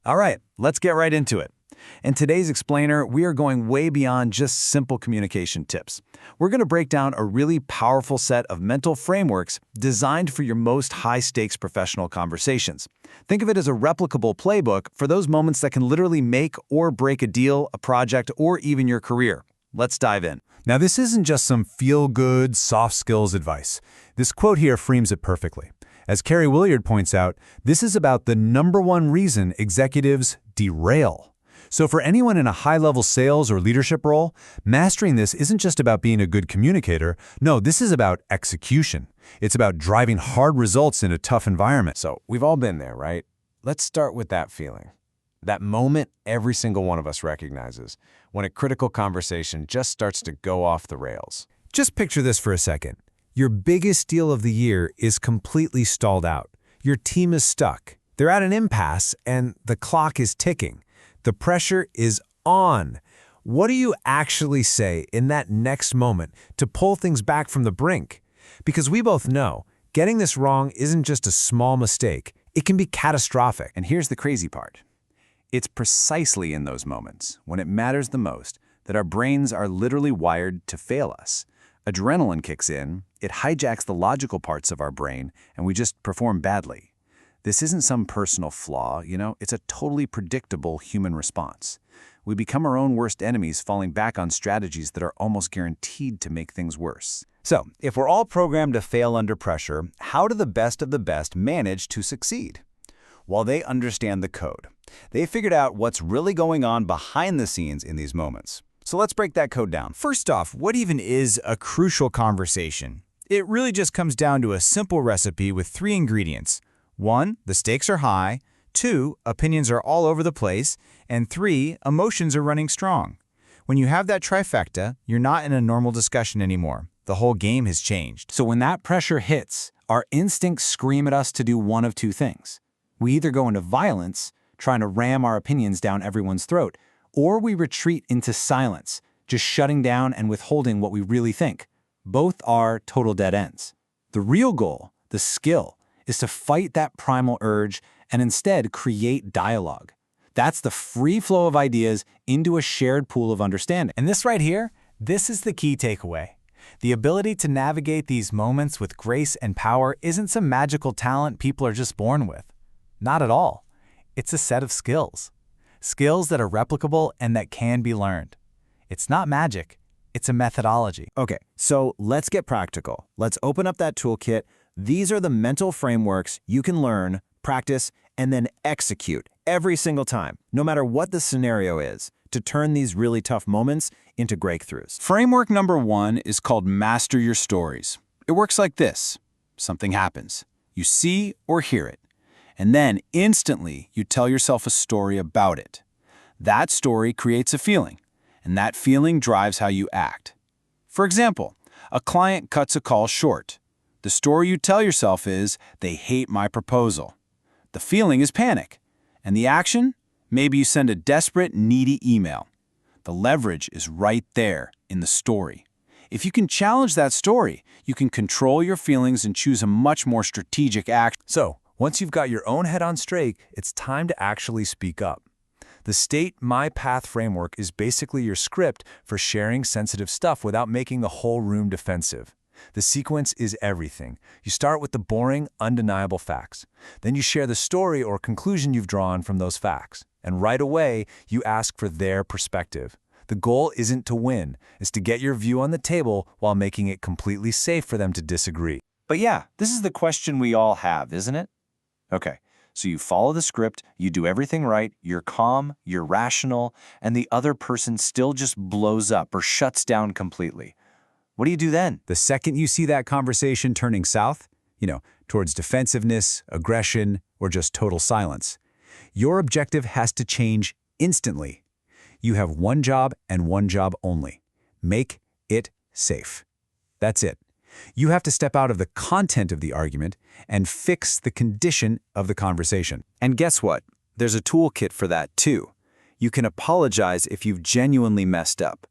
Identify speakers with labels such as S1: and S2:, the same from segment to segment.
S1: All right, let's get right into it. In today's explainer, we are going way beyond just simple communication tips. We're going to break down a really powerful set of mental frameworks designed for your most high-stakes professional conversations. Think of it as a replicable playbook for those moments that can literally make or break a deal, a project, or even your career. Let's dive in.
S2: Now, this isn't just some feel-good, soft skills advice. This quote here frames it perfectly. As Carey Williard points out, this is about the #1 reason executives derail. So for anyone in a high-level sales or leadership role, mastering this isn't just about being a good communicator. No, this is about execution. It's about driving hard results in a tough environment.
S3: So we've all been there, right? Let's start with that feeling. That moment every single one of us recognizes when a critical conversation just starts to go off the rails.
S2: Just picture this for a second. Your biggest deal of the year is completely stalled out. Your team is stuck. They're at an impasse and the clock is ticking. The pressure is on. What do you actually say in that next moment to pull things back from the brink? Because we both know, getting this wrong isn't just a small mistake. It can be catastrophic.
S1: And here's the crazy part. It's precisely in those moments, when it matters the most, that our brains are literally wired to fail us. Adrenaline kicks in, it hijacks the logical parts of our brain, and we just perform badly. This isn't some personal flaw, it's a totally predictable human response. We become our own worst enemies, falling back on strategies that are almost guaranteed to make things worse.
S4: So, if we're all programmed to fail under pressure, how do the best of the best manage to succeed? Well, they understand the code. They figured out what's really going on behind the scenes in these moments. So let's break that code down.
S5: First off, what even is a crucial conversation? It really just comes down to a simple recipe with 3 ingredients. 1, the stakes are high. 2, opinions are all over the place. And 3, emotions are running strong. When you have that trifecta, you're not in a normal discussion anymore. The whole game has changed.
S1: So when that pressure hits, our instincts scream at us to do one of 2 things. We either go into violence, trying to ram our opinions down everyone's throat, or we retreat into silence, just shutting down and withholding what we really think. Both are total dead ends. The real goal, the skill, is to fight that primal urge and instead create dialogue. That's the free flow of ideas into a shared pool of understanding.
S5: And this right here, this is the key takeaway. The ability to navigate these moments with grace and power isn't some magical talent people are just born with. Not at all. It's a set of skills. Skills that are replicable and that can be learned. It's not magic, it's a methodology.
S4: Okay, so let's get practical. Let's open up that toolkit. These are the mental frameworks you can learn, practice, and then execute every single time, no matter what the scenario is, to turn these really tough moments into breakthroughs.
S1: Framework number 1 is called Master Your Stories. It works like this. Something happens. You see or hear it. And then instantly you tell yourself a story about it. That story creates a feeling, and that feeling drives how you act. For example, a client cuts a call short. The story you tell yourself is, they hate my proposal. The feeling is panic. And the action? Maybe you send a desperate, needy email. The leverage is right there in the story. If you can challenge that story, you can control your feelings and choose a much more strategic action.
S2: So, once you've got your own head on straight, it's time to actually speak up. The State My Path framework is basically your script for sharing sensitive stuff without making the whole room defensive. The sequence is everything. You start with the boring, undeniable facts. Then you share the story or conclusion you've drawn from those facts. And right away, you ask for their perspective. The goal isn't to win, it's to get your view on the table while making it completely safe for them to disagree.
S4: But yeah, this is the question we all have, isn't it? Okay, so you follow the script, you do everything right, you're calm, you're rational, and the other person still just blows up or shuts down completely. What do you do then?
S2: The second you see that conversation turning south, towards defensiveness, aggression, or just total silence, your objective has to change instantly. You have one job and one job only. Make it safe. That's it. You have to step out of the content of the argument and fix the condition of the conversation.
S4: And guess what? There's a toolkit for that too. You can apologize if you've genuinely messed up.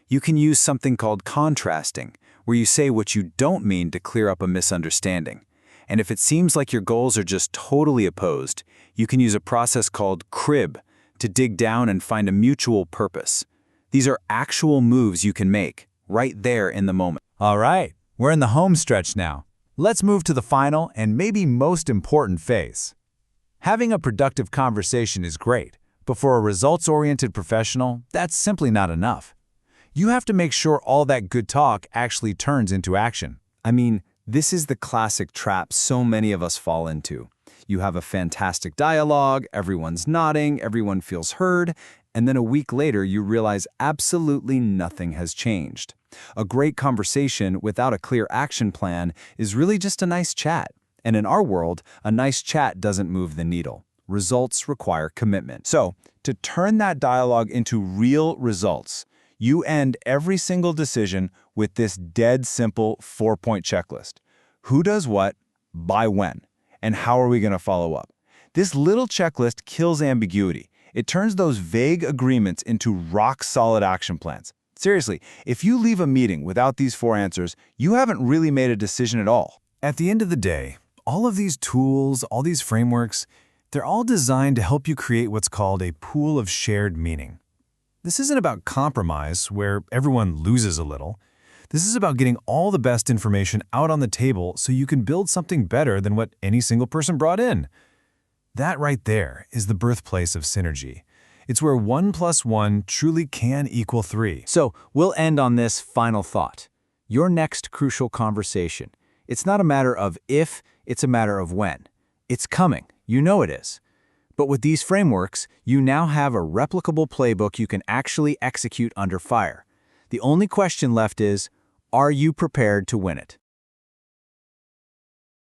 S4: You can use something called contrasting, where you say what you don't mean to clear up a misunderstanding.
S1: And if it seems like your goals are just totally opposed, you can use a process called CRIB to dig down and find a mutual purpose. These are actual moves you can make, right there in the moment.
S2: All right, we're in the home stretch now. Let's move to the final and maybe most important phase. Having a productive conversation is great, but for a results-oriented professional, that's simply not enough. You have to make sure all that good talk actually turns into action.
S4: I mean, this is the classic trap so many of us fall into. You have a fantastic dialogue, everyone's nodding, everyone feels heard, and then a week later you realize absolutely nothing has changed. A great conversation without a clear action plan is really just a nice chat. And in our world, a nice chat doesn't move the needle. Results require commitment. So, to turn that dialogue into real results, you end every single decision with this dead simple 4-point checklist. Who does what, by when, and how are we going to follow up? This little checklist kills ambiguity. It turns those vague agreements into rock-solid action plans. Seriously, if you leave a meeting without these 4 answers, you haven't really made a decision at all.
S2: At the end of the day, all of these tools, all these frameworks, they're all designed to help you create what's called a pool of shared meaning. This isn't about compromise, where everyone loses a little. This is about getting all the best information out on the table so you can build something better than what any single person brought in. That right there is the birthplace of synergy. It's where 1 + 1 truly can equal 3.
S1: So, we'll end on this final thought. Your next crucial conversation. It's not a matter of if, it's a matter of when. It's coming. You know it is. But with these frameworks, you now have a replicable playbook you can actually execute under fire. The only question left is, are you prepared to win it?